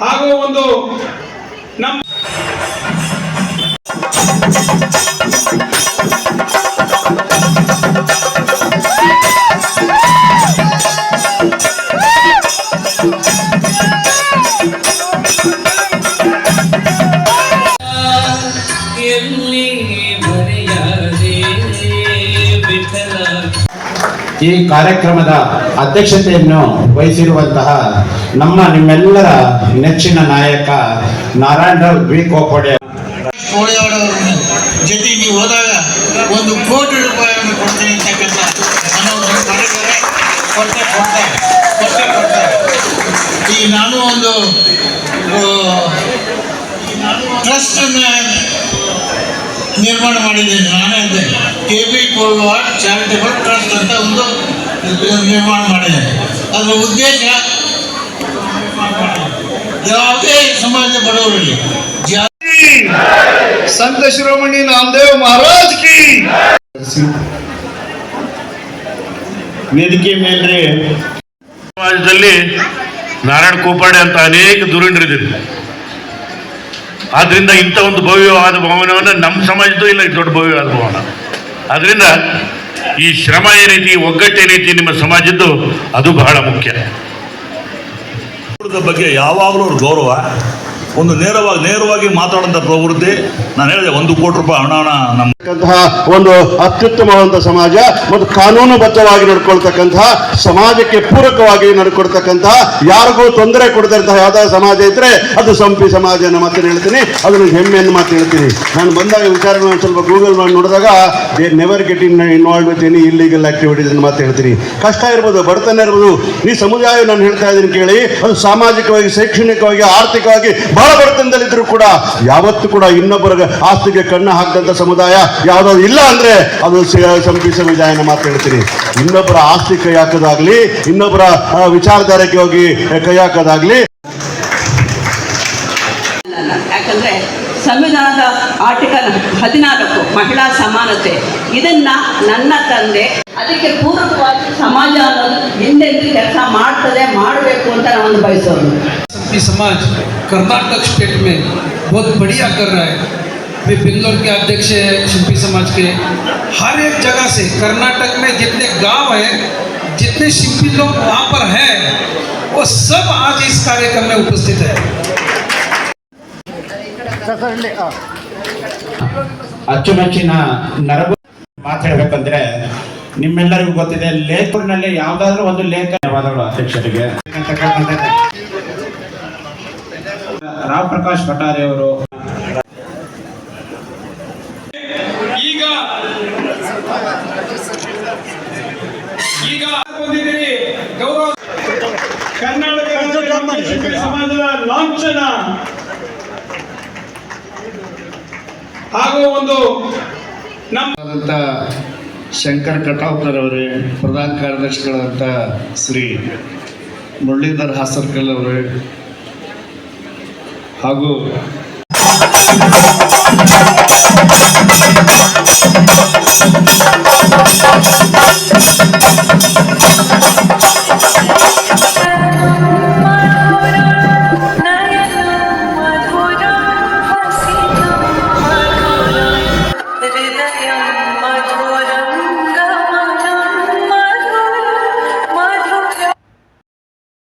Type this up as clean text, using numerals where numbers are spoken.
ಹಾಗೂ ಒಂದು ನಮ್ಮ ಈ ಕಾರ್ಯಕ್ರಮದ ಅಧ್ಯಕ್ಷತೆಯನ್ನು ವಹಿಸಿರುವಂತಹ ನಿಮ್ಮೆಲ್ಲರ ನೆಚ್ಚಿನ ನಾಯಕ ನಾರಾಯಣರಾವ್ ಬಿ ಕೋಪಡೆ ಜೊತೆಗೆ ನೀವು ಹೋದಾಗ 1 ಕೋಟಿ ರೂಪಾಯಿಯನ್ನು ಕೊಡ್ತೀನಿ ಅಂತಕ್ಕಂಥ ಕೊಡ್ತಾರೆ. ಈಗ ನಾನು ಒಂದು ಟ್ರಸ್ಟ್ ಅನ್ನ ನಿರ್ಮಾಣ ಮಾಡಿದ್ದೇನೆ. ನಾನೇ ಅಂದೆ KB ಕೋಲ್ವಾಡ್ ಚಾರಿಟಬಲ್ ಟ್ರಸ್ಟ್ ಅಂತ ಒಂದು ನಿರ್ಮಾಣ ಮಾಡಿದ್ದೇನೆ. ಅದರ ಉದ್ದೇಶ ಯಾವುದೇ ಸಮಾಜದ ಬಡವರಲ್ಲಿ संत शिरोमणि नामदेव महाराज की ವೇದಿಕೆ ಮೇಲೆ ಸಮಾಜದಲ್ಲಿ ನಾರಾಯಣ ಕೋಪಾಡೆ ಅಂತ ಅನೇಕ ಧುರೀಣರಿದ್ದೀರಿ. ಆದ್ರಿಂದ ಇಂಥ ಒಂದು ಭವ್ಯವಾದ ಭವನವನ್ನು ನಮ್ಮ ಸಮಾಜದ್ದು ಇಲ್ಲ, ದೊಡ್ಡ ಭವ್ಯವಾದ ಭವನ. ಆದ್ರಿಂದ ಈ ಶ್ರಮ ಏನೈತಿ, ಒಗ್ಗಟ್ಟು ಏನೈತಿ ನಿಮ್ಮ ಸಮಾಜದ್ದು, ಅದು ಬಹಳ ಮುಖ್ಯ. ಬಗ್ಗೆ ಯಾವಾಗಲೂ ಅವ್ರ ಗೌರವ, ಒಂದು ನೇರವಾಗಿ ಮಾತಾಡುವಂಥ ಪ್ರವೃತ್ತಿ. ನಾನು ಹೇಳಿದೆ 1 ಕೋಟಿ ರೂಪಾಯಿ ಹಣನ ನಮ್ಮ ಒಂದು ಅತ್ಯುತ್ತಮವಾದಂಥ ಸಮಾಜ ಮತ್ತು ಕಾನೂನುಬದ್ಧವಾಗಿ ನಡ್ಕೊಳ್ತಕ್ಕಂತಹ, ಸಮಾಜಕ್ಕೆ ಪೂರಕವಾಗಿ ನಡ್ಕೊಳ್ತಕ್ಕಂತಹ, ಯಾರಿಗೂ ತೊಂದರೆ ಕೊಡ್ತಿರ್ತಹ ಯಾವ್ದಾದ್ರು ಸಮಾಜ ಇದ್ರೆ ಅದು ಸಂಪಿ ಸಮಾಜ ಅನ್ನೋ ಮಾತನ್ನು ಹೇಳ್ತೀನಿ. ಅದನ್ನು ಹೆಮ್ಮೆಯನ್ನು ಮಾತು ಹೇಳ್ತೀನಿ. ನಾನು ಬಂದಾಗ ವಿಚಾರಗಳನ್ನು ಸ್ವಲ್ಪ ಗೂಗಲ್ ಮಾಡಿ ನೋಡಿದಾಗ they never get involve with any illegal activities ಅನ್ನೋ ಮಾತು ಹೇಳ್ತೀನಿ. ಕಷ್ಟ ಇರ್ಬೋದು, ಬಡತನ ಇರ್ಬೋದು, ಈ ಸಮುದಾಯ ನಾನು ಹೇಳ್ತಾ ಇದ್ದೀನಿ ಕೇಳಿ, ಅದು ಸಾಮಾಜಿಕವಾಗಿ, ಶೈಕ್ಷಣಿಕವಾಗಿ, ಆರ್ಥಿಕವಾಗಿ ಬಹಳ ಬಡತನದಲ್ಲಿದ್ದರೂ ಕೂಡ ಯಾವತ್ತೂ ಕೂಡ ಇನ್ನೊಬ್ಬರ ಆಸ್ತಿಗೆ ಕಣ್ಣು ಹಾಕಿದಂಥ ಸಮುದಾಯ ಯಾವುದಾದ್ರು ಇಲ್ಲ ಅಂದ್ರೆ ಅದು ಸಂಪಿ ಸಮುದಾಯನ ಮಾತು ಹೇಳ್ತೀನಿ. ಇನ್ನೊಬ್ಬರ ಆಸ್ತಿ ಕೈ ಹಾಕೋದಾಗ್ಲಿ, ಇನ್ನೊಬ್ಬರ ವಿಚಾರಧಾರೆಗೆ ಹೋಗಿ ಕೈ ಹಾಕೋದಾಗ್ಲಿ. ಯಾಕಂದ್ರೆ ಸಂವಿಧಾನದ ಆರ್ಟಿಕಲ್ 14 ಮಹಿಳಾ ಸಮಾನತೆ, ಇದನ್ನ ನನ್ನ ತಂದೆ ಅದಕ್ಕೆ ಪೂರಕವಾಗಿ ಸಮಾಜ ಅನ್ನೋದು ಹಿಂದೆಂದು ಕೆಲಸ ಮಾಡ್ತದೆ, ಮಾಡಬೇಕು ಅಂತ ನಾನು ಬಯಸೋದು. संपी समाज कर्नाटक स्टेट में बहुत बढ़िया कर रहा है. वे बेंगलोर के अध्यक्ष है शिल्पी समाज के. हर एक जगह से कर्नाटक में जितने गांव हैं, जितने शिल्पी लोग वहाँ पर हैं, वो सब आज इस कार्यक्रम में उपस्थित है. ಅಚ್ಚುಮೆಚ್ಚಿನ ನರಗು ಮಾತಾಡಬೇಕಂದ್ರೆ ನಿಮ್ಮೆಲ್ಲರಿಗೂ ಗೊತ್ತಿದೆ, ಲೇಖನಲ್ಲಿ ಯಾವುದಾದ್ರೂ ಒಂದು ಲೇಖನವಾದಗಳು ಅಧ್ಯಕ್ಷರಿಗೆ ರಾವ್ ಪ್ರಕಾಶ್ ಭಟಾರಿ ಅವರು. ಈಗ ಬಂದಿದ್ದೀರಿ ಗೌರವ ಕರ್ನಾಟಕ ಸಮಾಜದ ಲಾಂಛನ ಹಾಗೂ ಒಂದು ನಮ್ಮ ಶಂಕರ್ ಕಟಾವ್ಕರ್ ಅವರೇ, ಪ್ರಧಾನ ಕಾರ್ಯದರ್ಶಿಗಳಾದಂಥ ಶ್ರೀ ಮುರಳೀಧರ್ ಹಾಸರ್ಕಲ್ ಅವರೇ, ಹಾಗೂ